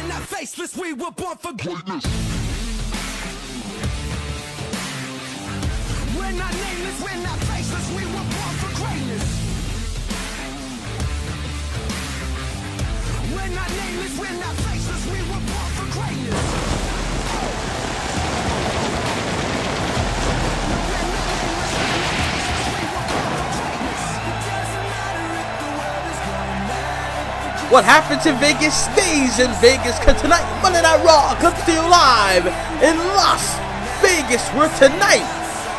we're not faceless, we were born for greatness. We're not nameless, we're not faceless, we were born for greatness. We're not nameless, we're not faceless, we were born for greatness. What happens in Vegas stays in Vegas, cause tonight Monday Night Raw comes to you live in Las Vegas, where tonight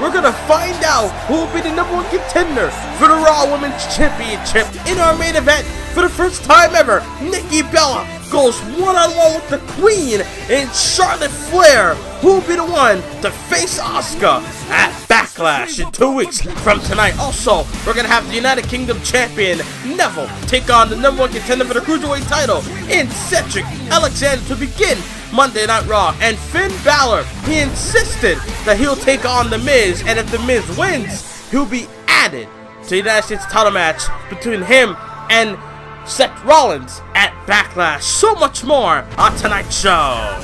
we're gonna find out who will be the #1 contender for the Raw Women's Championship. In our main event, for the first time ever, Nikki Bella goes one-on-one with the Queen and Charlotte Flair, who will be the one to face Asuka at Backlash in 2 weeks from tonight. Also, we're gonna have the United Kingdom champion Neville take on the #1 contender for the Cruiserweight title in Cedric Alexander to begin Monday Night Raw. And Finn Balor, he insisted that he'll take on The Miz, and if The Miz wins, he'll be added to the United States title match between him and Seth Rollins at Backlash. So much more on tonight's show.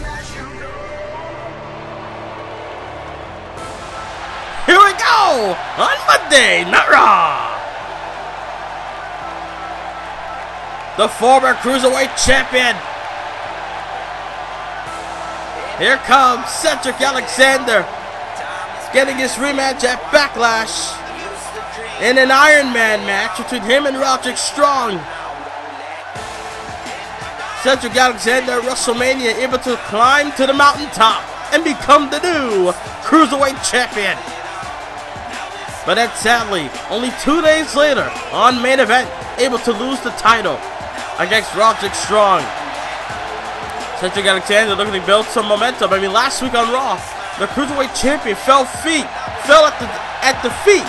Here we go on Monday Night Raw. The former Cruiserweight champion. Here comes Cedric Alexander, getting his rematch at Backlash in an Iron Man match between him and Roderick Strong. Cedric Alexander at WrestleMania able to climb to the mountaintop and become the new Cruiserweight champion. But then sadly, only 2 days later, on main event, able to lose the title against Roderick Strong. Cedric Alexander looking to build some momentum. I mean, last week on Raw, the Cruiserweight champion fell at the feet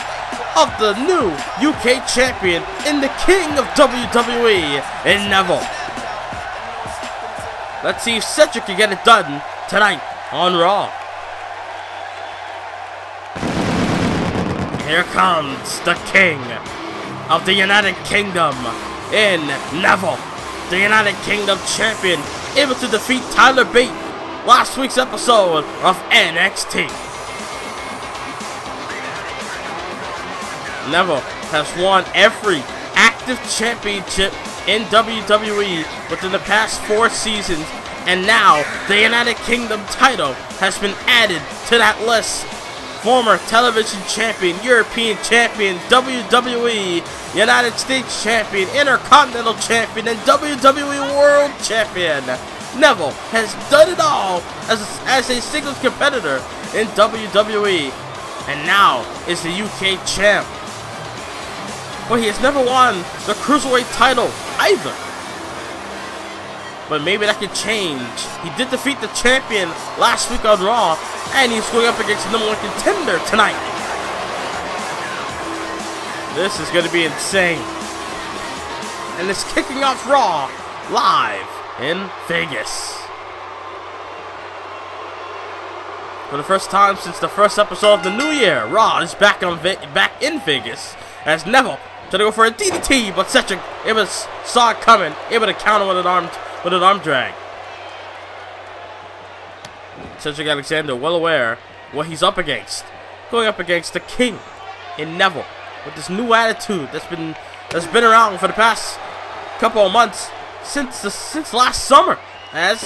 of the new UK champion and the king of WWE in Neville. Let's see if Cedric can get it done tonight on Raw. Here comes the king of the United Kingdom in Neville, the United Kingdom champion, able to defeat Tyler Bate last week's episode of NXT. Neville has won every active championship in WWE within the past 4 seasons, and now the United Kingdom title has been added to that list. Former television champion, European champion, WWE United States champion, Intercontinental champion, and WWE World champion. Neville has done it all as a singles competitor in WWE, and now is the UK champ. But he has never won the Cruiserweight title either. But maybe that could change. He did defeat the champion last week on Raw, and he's going up against the #1 contender tonight. This is going to be insane. And it's kicking off Raw live in Vegas. For the first time since the first episode of the new year, Raw is back in Vegas as Neville trying to go for a DDT, but Cedric saw it coming, able to counter with an arm drag. Cedric Alexander well aware what he's up against, going up against the king in Neville with this new attitude that's been around for the past couple of months since last summer. As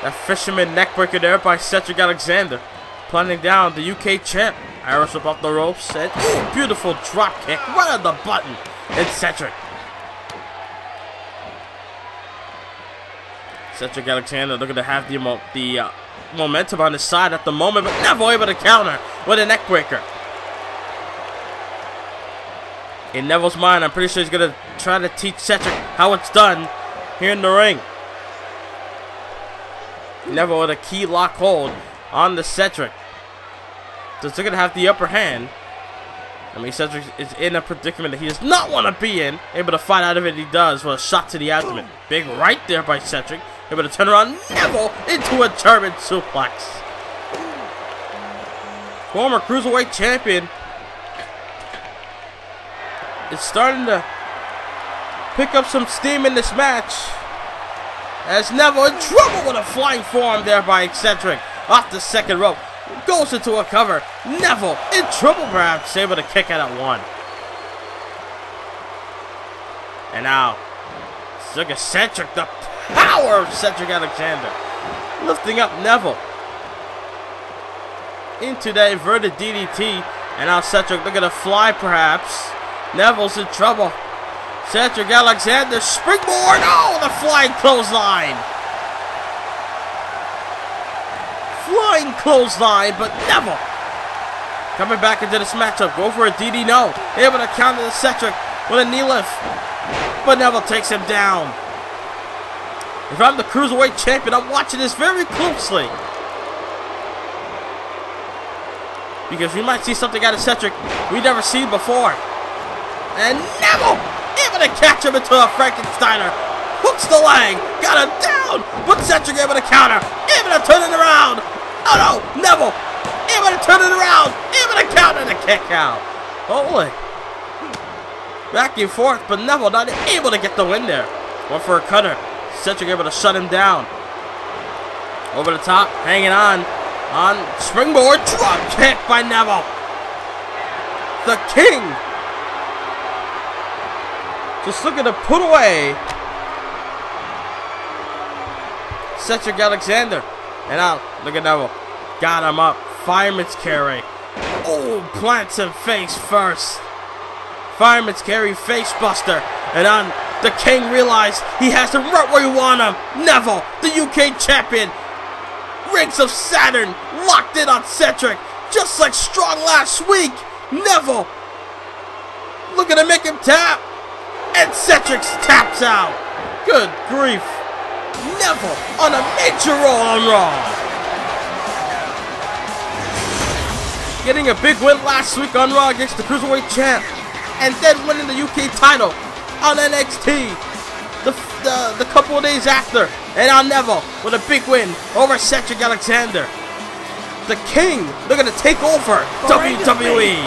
that fisherman neckbreaker there by Cedric Alexander, planting down the UK champ. Irish up off the ropes and beautiful drop kick right on the button. It's Cedric. Cedric Alexander looking to have the momentum on his side at the moment, but never able to counter with a neckbreaker. In Neville's mind, I'm pretty sure he's going to try to teach Cedric how it's done here in the ring. Neville with a key lock hold on the Cedric. So they're going to have the upper hand. I mean, Cedric is in a predicament that he does not want to be in. Able to fight out of it, he does, with a shot to the abdomen. Big right there by Cedric. Able to turn around Neville into a German suplex. Former Cruiserweight champion is starting to pick up some steam in this match. As Neville in trouble with a flying forearm there by Eccentric. Off the second rope. Goes into a cover. Neville in trouble perhaps. Able to kick out at 1. And now, look at Eccentric. The power of Cedric Alexander. Lifting up Neville. Into that inverted DDT. And now Cedric looking to fly perhaps. Neville's in trouble. Cedric Alexander springboard. Oh, the flying clothesline. Flying clothesline, but Neville coming back into this matchup. Go for a DD, no. Able to counter the Cedric with a knee lift. But Neville takes him down. If I'm the Cruiserweight Champion, I'm watching this very closely. Because we might see something out of Cedric we've never seen before. And Neville able to catch him into a Frankensteiner. Hooks the leg. Got him down. But Cedric able to counter. Able to turn it around. Oh no. Neville able to turn it around. Able to counter the kick out. Holy. Back and forth. But Neville not able to get the win there. Went for a cutter. Cedric able to shut him down. Over the top. Hanging on. On springboard, drop kick by Neville. The King. Just looking to put away Cedric Alexander. And now, look at Neville. Got him up. Fireman's carry. Oh, plants him face first. Fireman's carry, face buster. And on, the King realized he has him right where you want him. Neville, the UK champion. Rings of Saturn locked in on Cedric, just like Strong last week. Neville looking to make him tap, and Cedric taps out. Good grief. Neville on a major roll on Raw. Getting a big win last week on Raw against the Cruiserweight champ, and then winning the UK title on NXT. The couple of days after, and on Neville with a big win over Cedric Alexander. The King looking to take over WWE.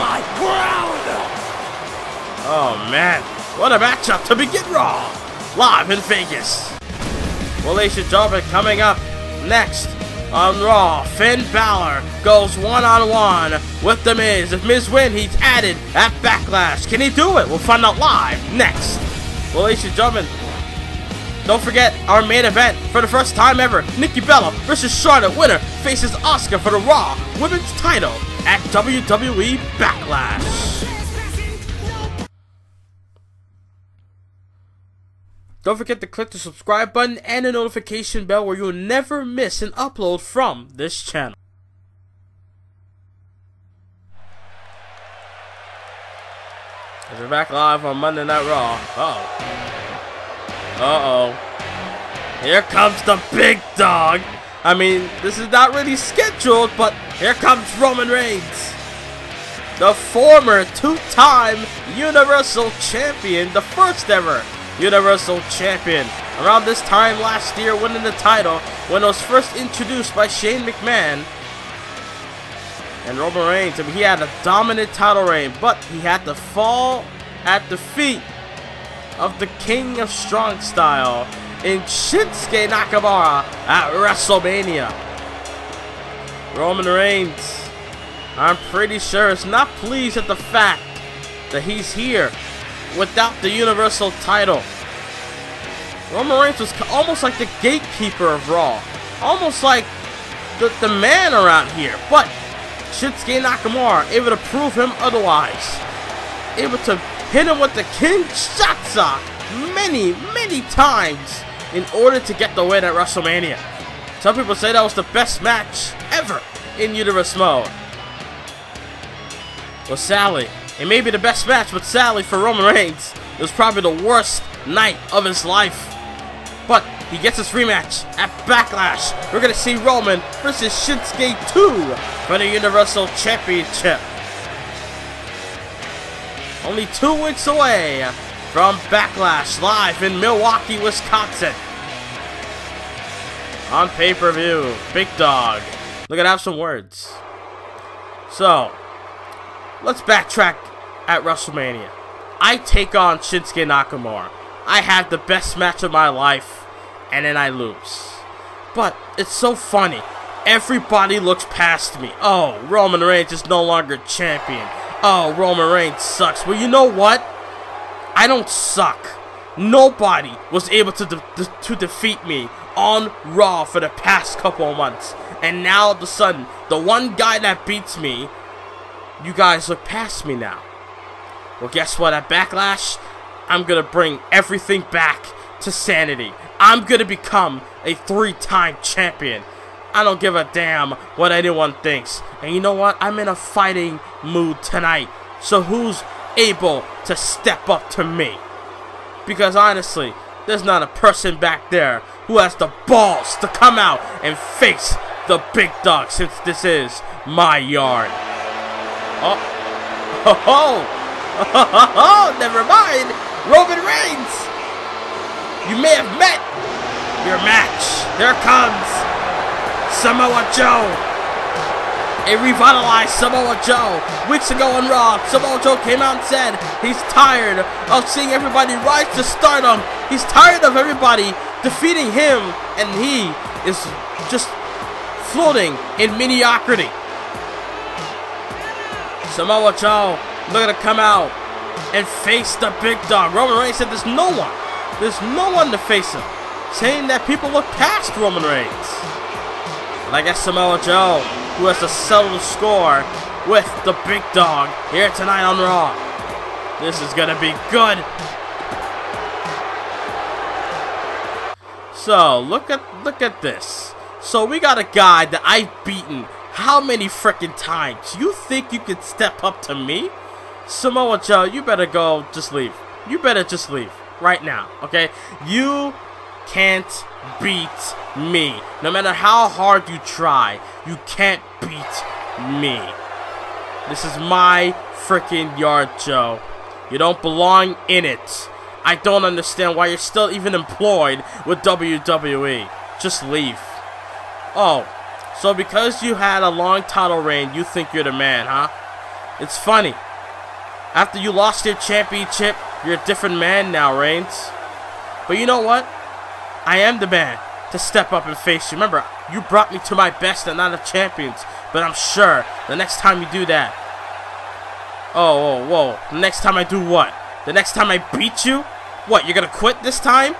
Oh man, what a matchup to begin Raw, live in Vegas. Well, ladies and gentlemen, coming up next on Raw, Finn Balor goes one-on-one with The Miz. If Miz wins, he's added at Backlash. Can he do it? We'll find out live next. Well, ladies and gentlemen, don't forget our main event. For the first time ever, Nikki Bella versus Charlotte. Winner faces Asuka for the Raw Women's title at WWE Backlash. Don't forget to click the subscribe button and the notification bell where you'll never miss an upload from this channel. As we're back live on Monday Night Raw. Uh-oh. Here comes the big dog. I mean, this is not really scheduled, but here comes Roman Reigns. The former two-time Universal Champion, the first ever Universal Champion. Around this time last year, winning the title when it was first introduced by Shane McMahon. And Roman Reigns, I mean, he had a dominant title reign, but he had to fall at the feet of the King of Strong Style in Shinsuke Nakamura at WrestleMania. Roman Reigns, I'm pretty sure, is not pleased at the fact that he's here without the Universal title. Roman Reigns was almost like the gatekeeper of Raw, almost like the man around here, but Shinsuke Nakamura able to prove him otherwise, able to hit him with the Kinshasa many times in order to get the win at WrestleMania. Some people say that was the best match ever in Universe mode. Well, sadly, it may be the best match, but sadly for Roman Reigns, it was probably the worst night of his life. But he gets his rematch at Backlash. We're going to see Roman versus Shinsuke 2 for the Universal Championship. Only 2 weeks away from Backlash, live in Milwaukee, Wisconsin. On pay-per-view, Big Dog. Look at, have some words. So, let's backtrack at WrestleMania. I take on Shinsuke Nakamura. I had the best match of my life, and then I lose. But it's so funny. Everybody looks past me. Oh, Roman Reigns is no longer champion. Oh, Roman Reigns sucks. Well, you know what? I don't suck. Nobody was able to defeat me on Raw for the past couple of months. And now, all of a sudden, the one guy that beats me, you guys look past me now. Well, guess what? At Backlash, I'm going to bring everything back to sanity. I'm going to become a 3-time champion. I don't give a damn what anyone thinks. And you know what? I'm in a fighting mood tonight. So who's able to step up to me? Because honestly, there's not a person back there who has the balls to come out and face the big dog, since this is my yard. Oh, never mind. Roman Reigns, you may have met your match. There comes Samoa Joe. A revitalized Samoa Joe. Weeks ago on Raw, Samoa Joe came out and said he's tired of seeing everybody rise to stardom. He's tired of everybody defeating him, and he is just floating in mediocrity. Samoa Joe looking to come out and face the big dog. Roman Reigns said there's no one to face him, saying that people look past Roman Reigns. And I guess Samoa Joe, who has to settle the score with the big dog here tonight on Raw. This is gonna be good. So look at this. So we got a guy that I've beaten how many freaking times? You think you could step up to me? Samoa Joe, you better go, just leave. You better just leave right now, okay? You can't beat me. No matter how hard you try, you can't beat me. This is my freaking yard, Joe. You don't belong in it. I don't understand why you're still even employed with WWE. Just leave. Oh, so because you had a long title reign, you think you're the man, huh? It's funny. After you lost your championship, you're a different man now, Reigns. But you know what? I am the man to step up and face you. Remember, you brought me to my best and not of champions. But I'm sure the next time you do that... Oh, whoa. The next time I do what? The next time I beat you? What, you're gonna quit this time?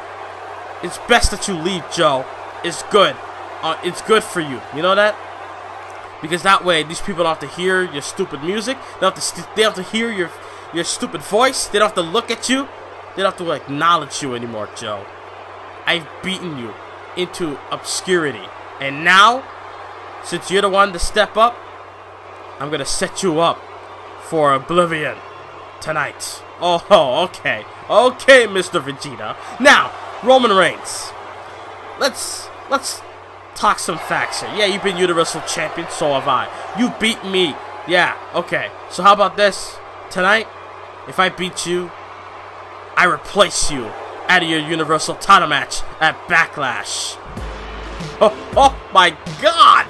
It's best that you leave, Joe. It's good. It's good for you. You know that? Because that way, these people don't have to hear your stupid music. They don't have to hear your stupid voice. They don't have to look at you. They don't have to acknowledge you anymore, Joe. I've beaten you into obscurity. And now, since you're the one to step up, I'm going to set you up for oblivion tonight. Oh, okay. Okay, Mr. Vegeta. Now, Roman Reigns. Let's talk some facts here. Yeah, you've been Universal Champion, so have I. You beat me. Yeah, okay. So how about this? Tonight, if I beat you, I replace you out of your Universal title match at Backlash. Oh my God!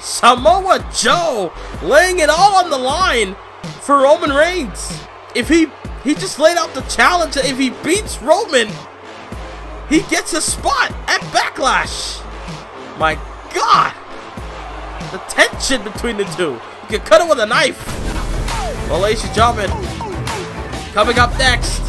Samoa Joe laying it all on the line for Roman Reigns. If he just laid out the challenge that if he beats Roman, he gets a spot at Backlash. My God! The tension between the two. You can cut it with a knife. Well, ladies and gentlemen, coming up next,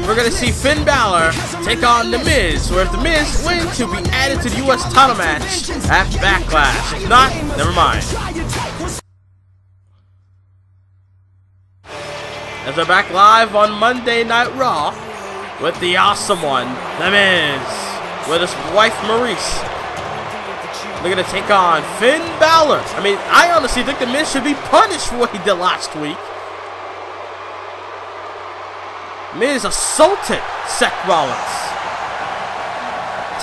we're going to see Finn Balor take on The Miz, where if The Miz wins, he'll be added to the U.S. title match at Backlash. If not, never mind. As we're back live on Monday Night Raw with the awesome one, The Miz, with his wife Maurice. They're going to take on Finn Balor. I mean, I honestly think The Miz should be punished for what he did last week. Miz assaulted Seth Rollins,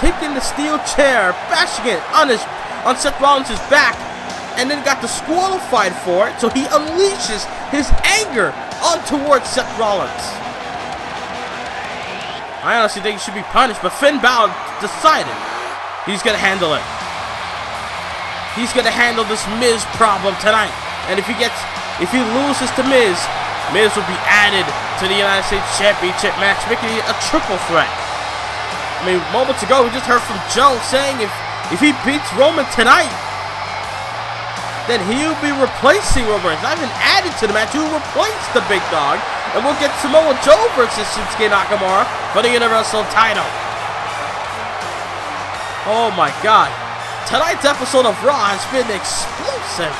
taking the steel chair, bashing it on Seth Rollins' back, and then got disqualified for it, so he unleashes his anger on towards Seth Rollins. I honestly think he should be punished, but Finn Balor decided he's going to handle it. He's going to handle this Miz problem tonight. And if he loses to Miz, Miz will be added to the United States Championship match, making it a triple threat. mean, moments ago, we just heard from Joe saying if he beats Roman tonight, then he'll be replacing Roman Reigns. Not even added to the match, he'll replace the big dog. And we'll get Samoa Joe versus Shinsuke Nakamura for the Universal title. Oh my god. Tonight's episode of Raw has been explosive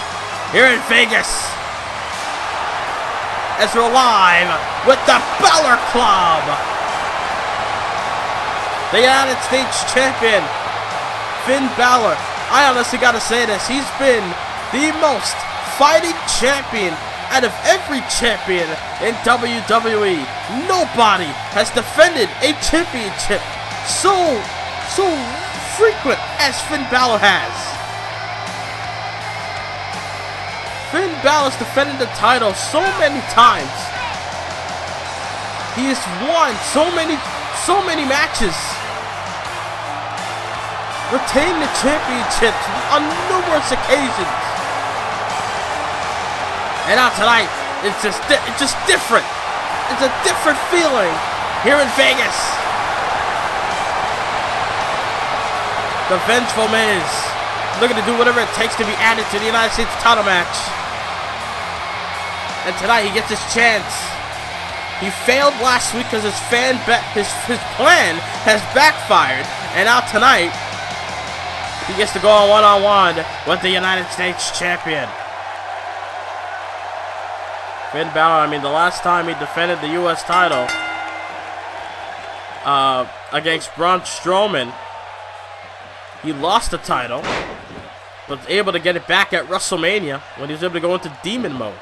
here in Vegas. As we're live with the BÁLOR Club. The United States Champion, Finn Balor. I honestly gotta say this. He's been the most fighting champion out of every champion in WWE. Nobody has defended a championship so frequent as Finn Balor has. Finn Balor's defended the title so many times. He has won so many matches. Retained the championships on numerous occasions. And now tonight, it's just different. It's a different feeling here in Vegas. The vengeful Miz looking to do whatever it takes to be added to the United States title match. And tonight he gets his chance. He failed last week because his plan has backfired. And now tonight, he gets to go on one-on-one with the United States Champion. Finn Balor, I mean, the last time he defended the U.S. title against Braun Strowman, he lost the title, but was able to get it back at WrestleMania when he was able to go into Demon Mode.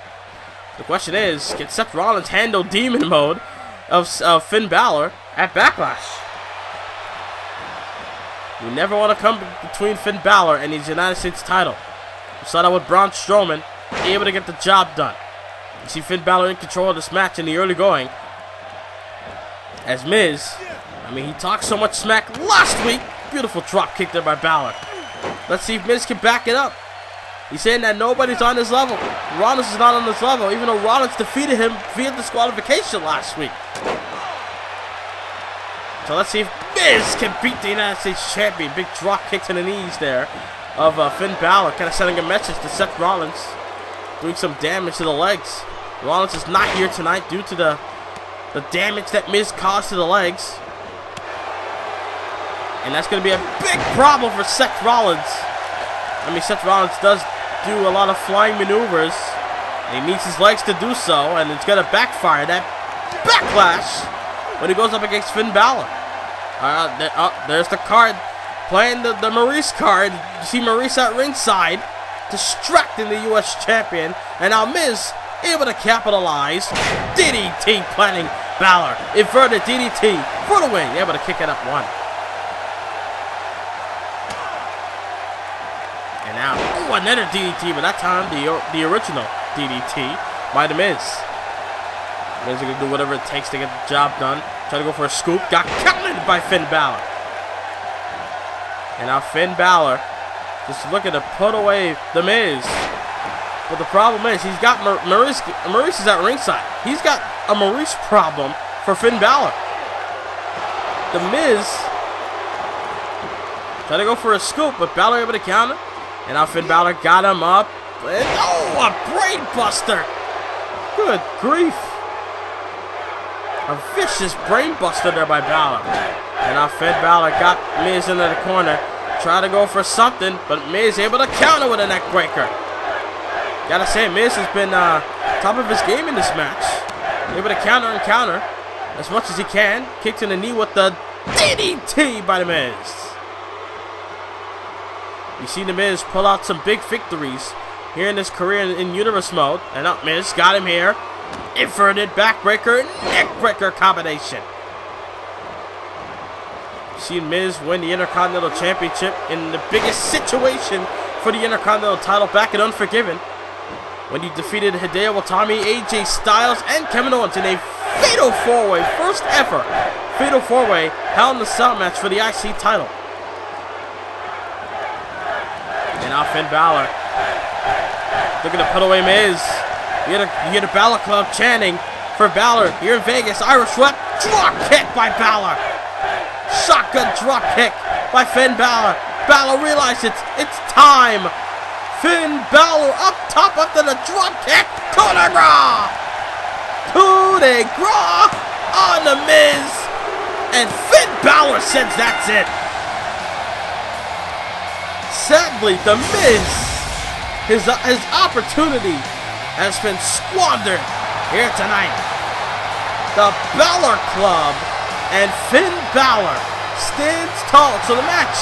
The question is, can Seth Rollins handle Demon Mode of Finn Balor at Backlash? You never want to come between Finn Balor and his United States title. We saw that with Braun Strowman, able to get the job done. You see Finn Balor in control of this match in the early going. As Miz, I mean, he talked so much smack last week. Beautiful drop kick there by Balor. Let's see if Miz can back it up. He's saying that nobody's on his level. Rollins is not on his level, even though Rollins defeated him via disqualification last week. So let's see if Miz can beat the United States Champion. Big drop kick to the knees there of Finn Balor. Kind of sending a message to Seth Rollins. Doing some damage to the legs. Rollins is not here tonight due to the damage that Miz caused to the legs. And that's going to be a big problem for Seth Rollins. I mean, Seth Rollins does do a lot of flying maneuvers. And he needs his legs to do so. And it's going to backfire. That backlash when he goes up against Finn Balor. There's the card. Playing the Maurice card. You see Maurice at ringside. Distracting the U.S. Champion. And now Miz able to capitalize. DDT planning Balor. Inverted DDT for the win. Able to kick it up one. And now, oh, another DDT, but that time the original DDT by the Miz. Miz is going to do whatever it takes to get the job done. Try to go for a scoop. Got countered by Finn Balor. And now Finn Balor just looking to put away the Miz. But the problem is, he's got Maurice is at ringside. He's got a Maurice problem for Finn Balor. The Miz tried to go for a scoop, but Balor able to counter. And now Finn Balor got him up. And, oh, a brain buster. Good grief. A vicious brain buster there by Balor. And now Finn Balor got Miz into the corner. Try to go for something, but Miz able to counter with a neck breaker. Gotta say, Miz has been top of his game in this match. Able to counter and counter as much as he can. Kicked in the knee with the DDT by the Miz. You see the Miz pull out some big victories here in his career in Universe mode. And up Miz got him here. Inverted backbreaker, neckbreaker combination. Seen Miz win the Intercontinental Championship in the biggest situation for the Intercontinental title back in Unforgiven, when he defeated Hideo Itami, AJ Styles, and Kevin Owens in a fatal four-way, first ever fatal four-way Hell in a Cell match for the IC title. And now Finn Balor looking to put away Miz. You hear the Balor Club chanting for Balor here in Vegas. Irish whip, drop kick by Balor. shotgun drop kick by Finn Balor. Balor realizes it's time. Finn Balor up top after the drop kick. Coup de grace. Coup de grace on the Miz. And Finn Balor says that's it. Sadly, the Miz, his opportunity has been squandered here tonight. The Balor Club and Finn Balor stands tall. So the match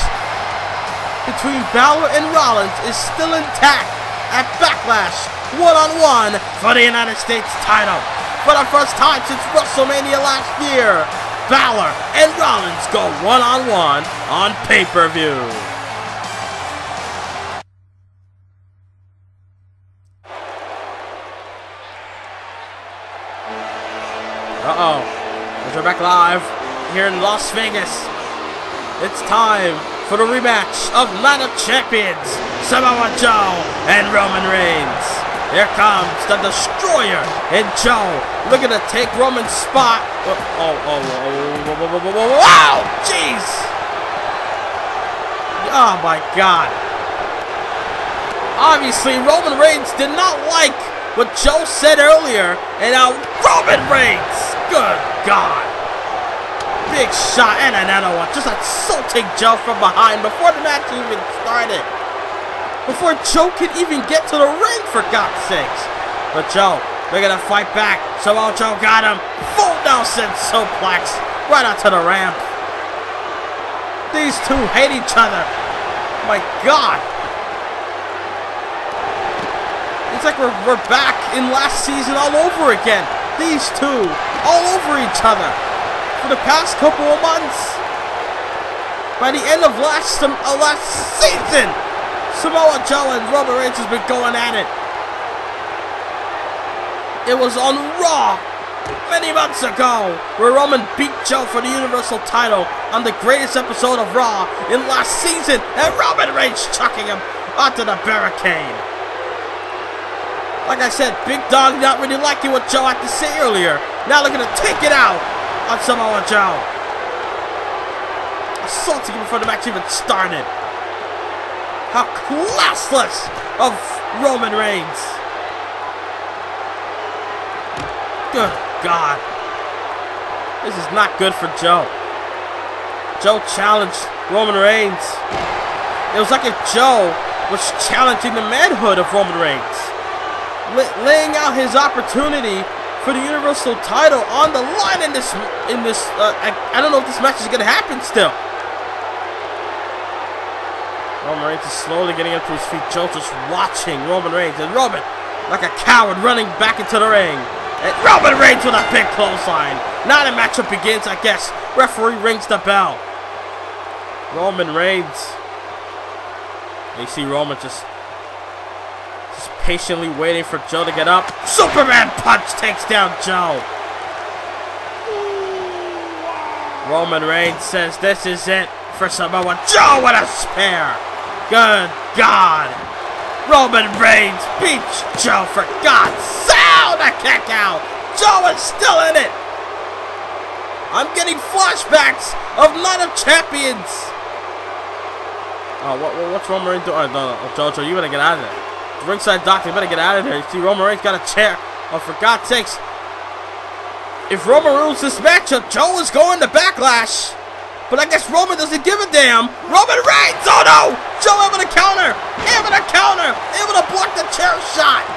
between Balor and Rollins is still intact at Backlash one-on-one for the United States title. For the first time since WrestleMania last year, Balor and Rollins go one-on-one on pay-per-view. Uh-oh. We're back live here in Las Vegas. It's time for the rematch of Night of Champions, Samoa Joe and Roman Reigns. Here comes the Destroyer and Joe looking to take Roman's spot. Wow! Jeez! Oh my God. Obviously, Roman Reigns did not like what Joe said earlier, and now Roman Reigns! Good God! Big shot and another one, just assaulting Joe from behind before the match even started. Before Joe could even get to the ring, for God's sakes. But Joe, they're gonna fight back. Samoa Joe got him. Full Nelson suplex right onto the ramp. These two hate each other. My God. It's like we're back in last season all over again. These two all over each other for the past couple of months. By the end of last season, Samoa Joe and Roman Reigns has been going at it. It was on Raw many months ago where Roman beat Joe for the Universal title on the greatest episode of Raw in last season, and Roman Reigns chucking him onto the barricade. Like I said, Big Dog not really liking what Joe had to say earlier. Now they're going to take it out on Samoa Joe. Assaulting him before the match even started. How classless of Roman Reigns. Good God. This is not good for Joe. Joe challenged Roman Reigns. It was like if Joe was challenging the manhood of Roman Reigns. Laying out his opportunity for the Universal title on the line in this I don't know if this match is going to happen still. Roman Reigns is slowly getting up to his feet. Joe just watching Roman Reigns, and Roman, like a coward, running back into the ring. And Roman Reigns with a big clothesline. Now the matchup begins, I guess. Referee rings the bell. Roman Reigns. And you see Roman just patiently waiting for Joe to get up. Superman punch takes down Joe. Roman Reigns says this is it for Samoa Joe with a spear. Good God. Roman Reigns beats Joe for God's sake. The kick out. Joe is still in it. I'm getting flashbacks of Night of Champions. Oh, what's Roman Reigns doing? No, Joe, you better get out of there. Ringside doctor, you better get out of there. You see Roman Reigns got a chair. Oh, for God's sakes. If Roman rules this matchup, Joe is going to Backlash. But I guess Roman doesn't give a damn. Roman Reigns! Oh no! Joe able to counter! Able to counter! Able to block the chair shot!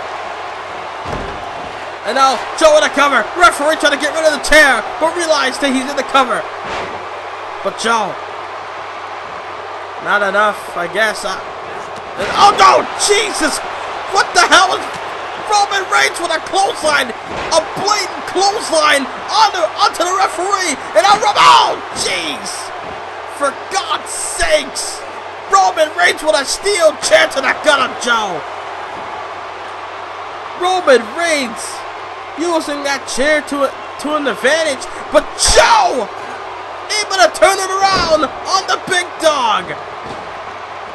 And now Joe in the cover. Referee trying to get rid of the chair, but realized that he's in the cover. But Joe. Not enough, I guess. Oh no! Jesus! What the hell is Roman Reigns with a clothesline? A blatant clothesline onto the referee! And now Roman... Oh! Jeez! For God's sakes! Roman Reigns with a steel chair to the gut of Joe! Roman Reigns using that chair to an advantage, but Joe able to turn it around on the big dog.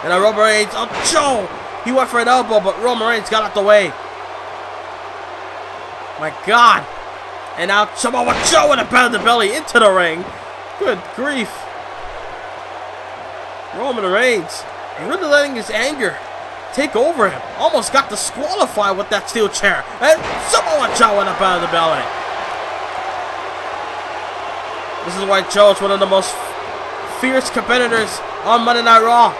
And now Roman Reigns, oh Joe, he went for an elbow, but Roman Reigns got out the way. My God. And now Samoa Joe with a pound of belly into the ring. Good grief. Roman Reigns really letting his anger take over him. Almost got disqualified with that steel chair. And Samoa Joe went up out of the belly. This is why Joe is one of the most fierce competitors on Monday Night Raw.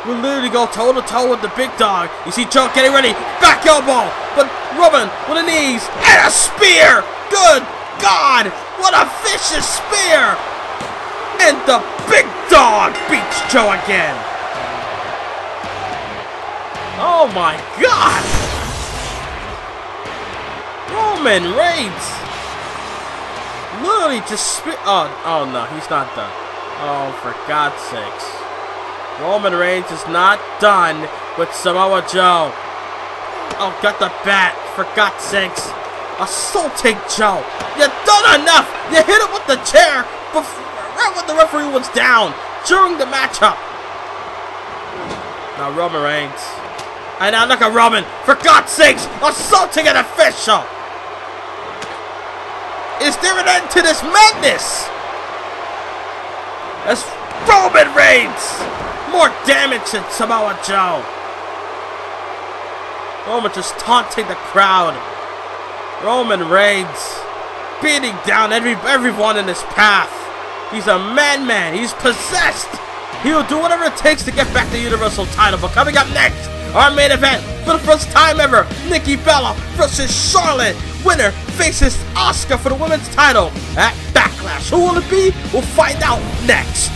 We'll literally go toe-to-toe with the big dog. You see Joe getting ready. Back elbow. But Roman with the knees. And a spear. Good God. What a vicious spear. And the big dog beats Joe again. Oh my God. Roman Reigns. Literally just spit. Oh no, he's not done. Oh, for God's sakes. Roman Reigns is not done with Samoa Joe. Oh, got the bat. For God's sakes. Assaulting Joe. You've done enough. You hit him with the chair right when the referee was down during the matchup. Now Roman Reigns. And now look at Roman. For God's sakes. Assaulting an official. Is there an end to this madness? As Roman Reigns. More damage than Samoa Joe. Roman just taunting the crowd. Roman Reigns beating down everyone in his path. He's a madman. He's possessed. He'll do whatever it takes to get back the Universal title. But coming up next, our main event, for the first time ever, Nikki Bella versus Charlotte. Winner faces Asuka for the women's title at Backlash. Who will it be? We'll find out next.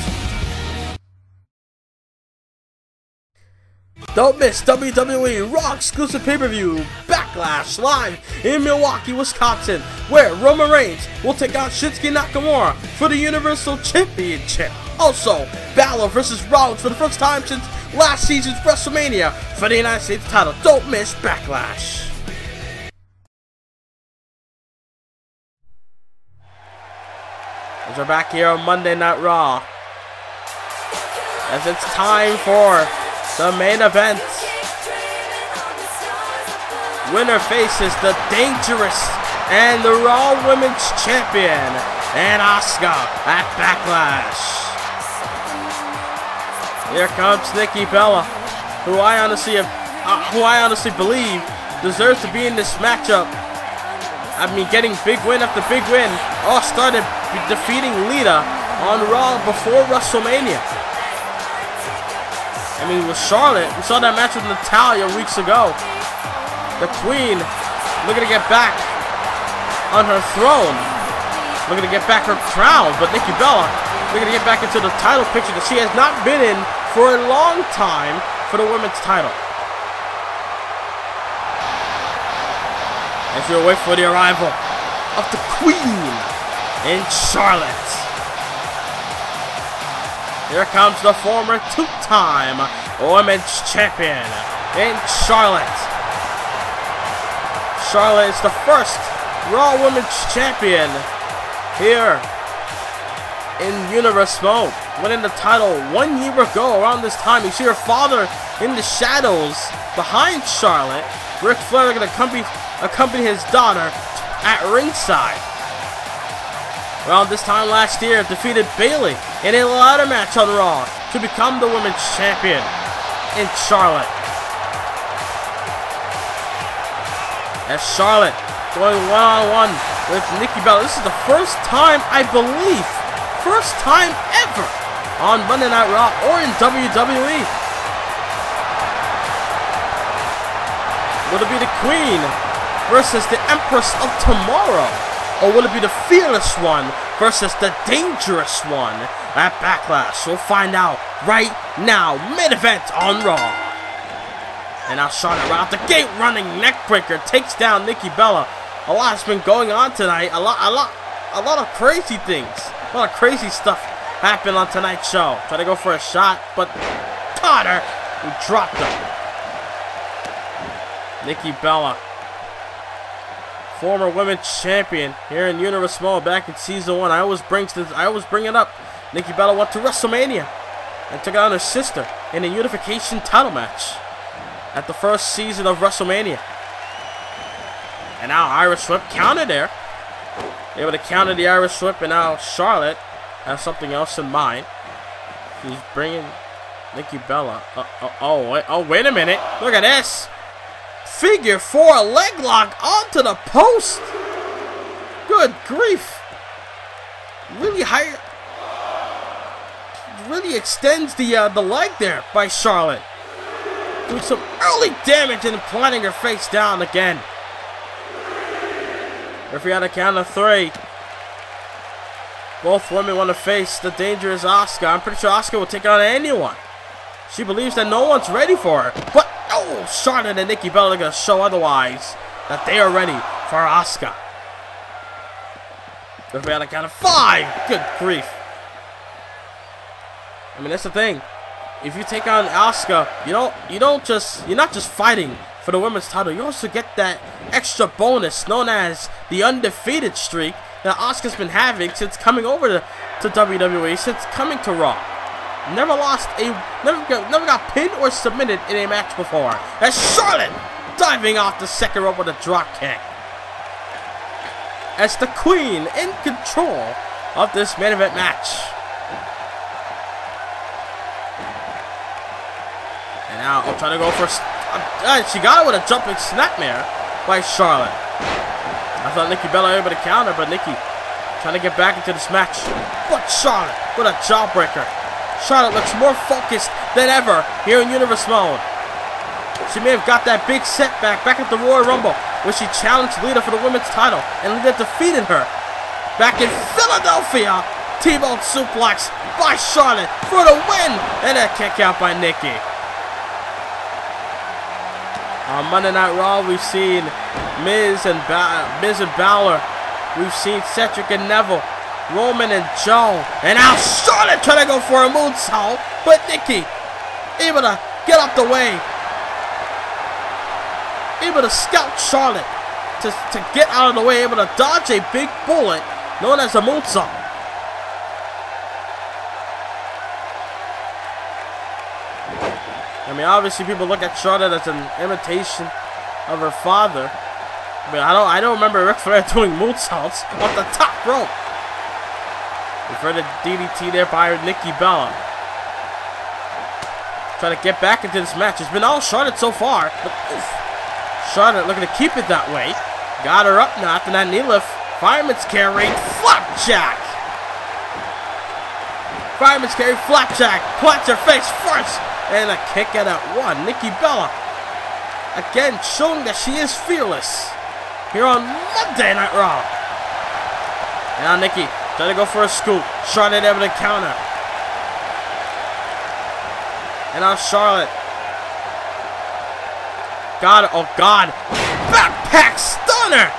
Don't miss WWE Raw exclusive pay-per-view Backlash live in Milwaukee, Wisconsin, where Roman Reigns will take on Shinsuke Nakamura for the Universal Championship. Also, BÁLOR versus Rollins for the first time since last season's WrestleMania for the United States title. Don't miss Backlash. As we're back here on Monday Night Raw, as it's time for the main event. Winner faces the Dangerous and the Raw Women's Champion and Asuka at Backlash. Here comes Nikki Bella, who I honestly believe deserves to be in this matchup. I mean, getting big win after big win. All started defeating Lita on Raw before WrestleMania. I mean, with Charlotte, we saw that match with Natalya weeks ago. The Queen looking to get back on her throne, looking to get back her crown, but Nikki Bella looking to get back into the title picture that she has not been in for a long time for the women's title. As we wait for the arrival of the Queen in Charlotte. Here comes the former two-time Women's Champion in Charlotte. Charlotte is the first Raw Women's Champion here in Universe mode, winning the title 1 year ago around this time. You see her father in the shadows behind Charlotte. Ric Flair going to accompany his daughter at ringside. Around this time last year, defeated Bayley in a ladder match on Raw to become the Women's Champion in Charlotte. As Charlotte going one-on-one with Nikki Bella. This is the first time, I believe, first time ever on Monday Night Raw or in WWE. Will it be the Queen versus the Empress of Tomorrow? Or will it be the Fearless One versus the Dangerous One at Backlash? We'll find out right now. Main event on Raw. And now Charlotte right out the gate running neckbreaker takes down Nikki Bella. A lot has been going on tonight. A lot of crazy things. A lot of crazy stuff happened on tonight's show. Try to go for a shot, but caught her and dropped her. Nikki Bella, former women's champion here in Universe mode back in season 1. I always bring it up. Nikki Bella went to WrestleMania and took on her sister in a unification title match at the first season of WrestleMania. And now Irish Whip counted there. Able to counter the Irish Whip, and now Charlotte has something else in mind. She's bringing Nikki Bella. Oh, wait a minute. Look at this. Figure 4 leg lock onto the post. Good grief. Really high. Really extends the leg there by Charlotte. Doing some early damage and planting her face down again. Referee on a count of 3. Both women want to face the dangerous Asuka. I'm pretty sure Asuka will take on anyone. She believes that no one's ready for her. But, oh, Charlotte and Nikki Bella are going to show otherwise. That they are ready for Asuka. Referee on a count of 5. Good grief. I mean, that's the thing. If you take on Asuka, you're not just fighting for the women's title. You also get that extra bonus known as the undefeated streak that Asuka's been having since coming over to WWE, since coming to Raw. Never got pinned or submitted in a match before. As Charlotte diving off the second rope with a drop kick. As the Queen in control of this main event match. And now I'm trying to go for. She got it with a jumping snapmare by Charlotte. I thought Nikki Bella able to counter, but Nikki trying to get back into this match. But Charlotte with a jawbreaker. Charlotte looks more focused than ever here in Universe Mode. She may have got that big setback back at the Royal Rumble where she challenged Lita for the women's title and Lita defeated her. Back in Philadelphia, T-bone suplex by Charlotte for the win and a kick out by Nikki. On Monday Night Raw, we've seen Miz and Balor. We've seen Cedric and Neville, Roman and Joe, and now Charlotte trying to go for a moonsault, but Nikki able to get up the way, able to scout Charlotte to get out of the way, able to dodge a big bullet known as a moonsault. I mean, obviously people look at Charlotte as an imitation of her father, but I don't remember Ric Flair doing moonsaults off the top rope. We've heard a DDT there by Nikki Bella. Trying to get back into this match. It's been all Charlotte so far, but Charlotte looking to keep it that way. Got her up now after that knee lift. Fireman's carry, flapjack. Fireman's carry, flapjack. Plants her face first. And a kick out at 1. Nikki Bella, again, showing that she is fearless here on Monday Night Raw. And now Nikki trying to go for a scoop. Charlotte able to counter. And now Charlotte. Got it. Oh, God. Backpack stunner.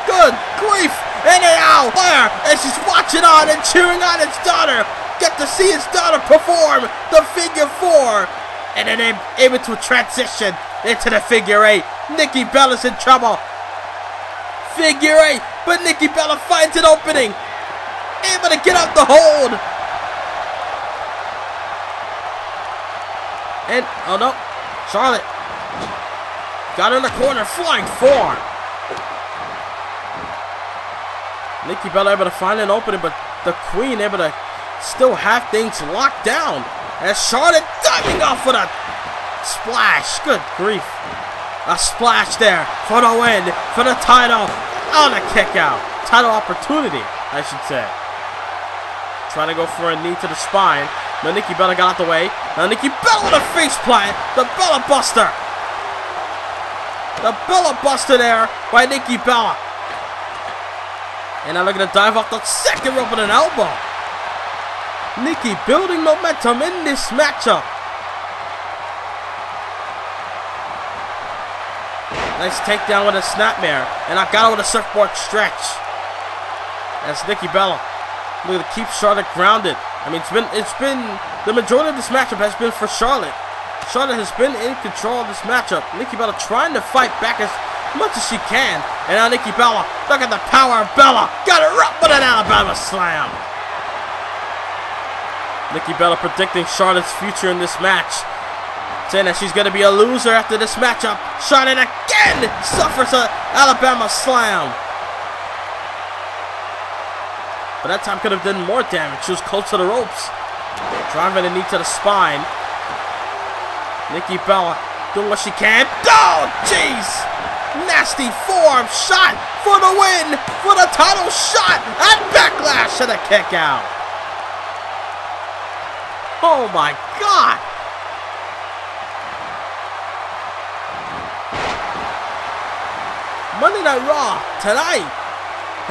Good grief. And now Flair, and she's watching on and cheering on his daughter. Get to see his daughter perform the figure 4. And then they're able to transition into the figure 8. Nikki Bella's in trouble. Figure 8. But Nikki Bella finds an opening. Able to get out the hold. And, oh no. Charlotte got her in the corner. Flying forearm. Nikki Bella able to find an opening, but the Queen able to still have things locked down. As Charlotte diving off with a splash. Good grief. A splash there for the win, for the title. On a kick out. Title opportunity, I should say. Trying to go for a knee to the spine. But Nikki Bella got out the way. Now Nikki Bella with a face plant. The Bella Buster. The Bella Buster there by Nikki Bella. And now they're going to dive off the second rope with an elbow. Nikki building momentum in this matchup. Nice takedown with a snapmare. And I got her with a surfboard stretch. That's Nikki Bella. Looking to keep Charlotte grounded. I mean, it's been the majority of this matchup has been for Charlotte. Charlotte has been in control of this matchup. Nikki Bella trying to fight back as much as she can. And now Nikki Bella, look at the power of Bella. Got her up with an Alabama slam. Nikki Bella predicting Charlotte's future in this match, saying that she's going to be a loser after this matchup. Charlotte again suffers an Alabama slam. But that time could have done more damage. She was close to the ropes. Driving a knee to the spine. Nikki Bella doing what she can. Oh, jeez! Nasty forearm shot for the win, for the title shot, and backlash and a kick out. Oh my God! Monday Night Raw tonight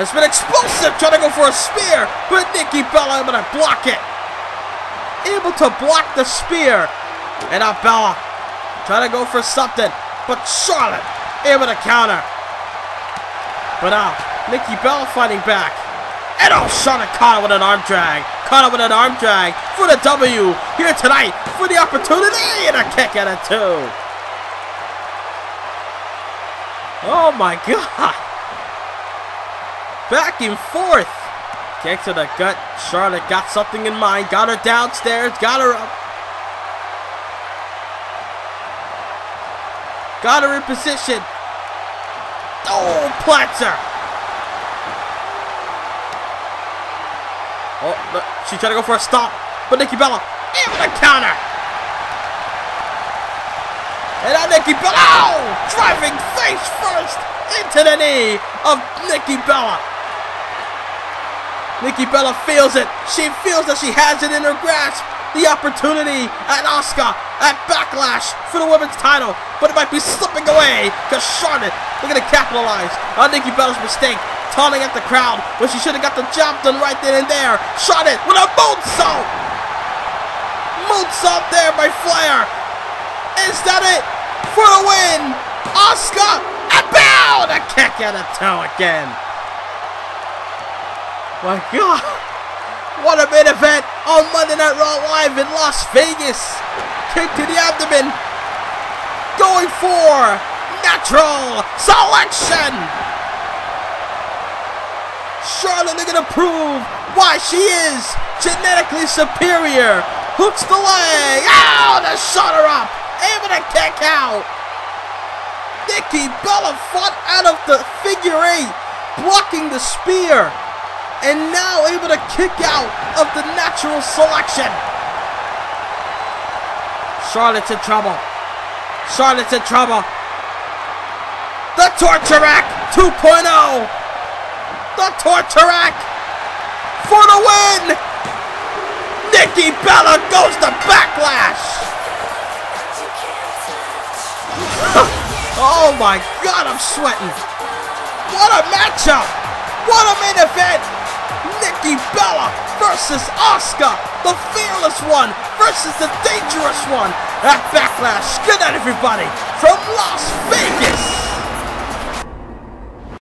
has been explosive, trying to go for a spear, but Nikki Bella able to block it. Able to block the spear, and now Bella trying to go for something, but Charlotte able to counter. But now Nikki Bella fighting back, and oh, Charlotte caught her with an arm drag. Caught her with an arm drag for the W here tonight for the opportunity, and a kick out of 2. Oh my God. Back and forth. Kick to the gut. Charlotte got something in mind. Got her downstairs. Got her up. Got her in position. Oh, plants her. Oh, look, she's trying to go for a stop. But Nikki Bella able to counter. And now Nikki Bella, oh, driving face first into the knee of Nikki Bella. Nikki Bella feels it. She feels that she has it in her grasp. The opportunity at Asuka at Backlash for the women's title. But it might be slipping away because Charlotte looking to capitalize on Nikki Bella's mistake. Taunting at the crowd when she should have got the job done right then and there. Charlotte with a moonsault. Moonsault there by Flair. Is that it for the win? Asuka, and bow! A kick out of 2 again. My God. What a main event on Monday Night Raw Live in Las Vegas. Kick to the abdomen. Going for natural selection. Charlotte looking to prove why she is genetically superior. Hooks the leg. Oh, they shot her up. Able to kick out. Nikki Bella fought out of the figure 8, blocking the spear. And now able to kick out of the natural selection. Charlotte's in trouble. Charlotte's in trouble. The Torture Rack 2.0. The Torture Rack for the win. Nikki Bella goes to Backlash. Oh my God, I'm sweating. What a matchup. What a main event. Nikki Bella versus Asuka, the fearless one versus the dangerous one at Backlash. Good night, everybody, from Las Vegas.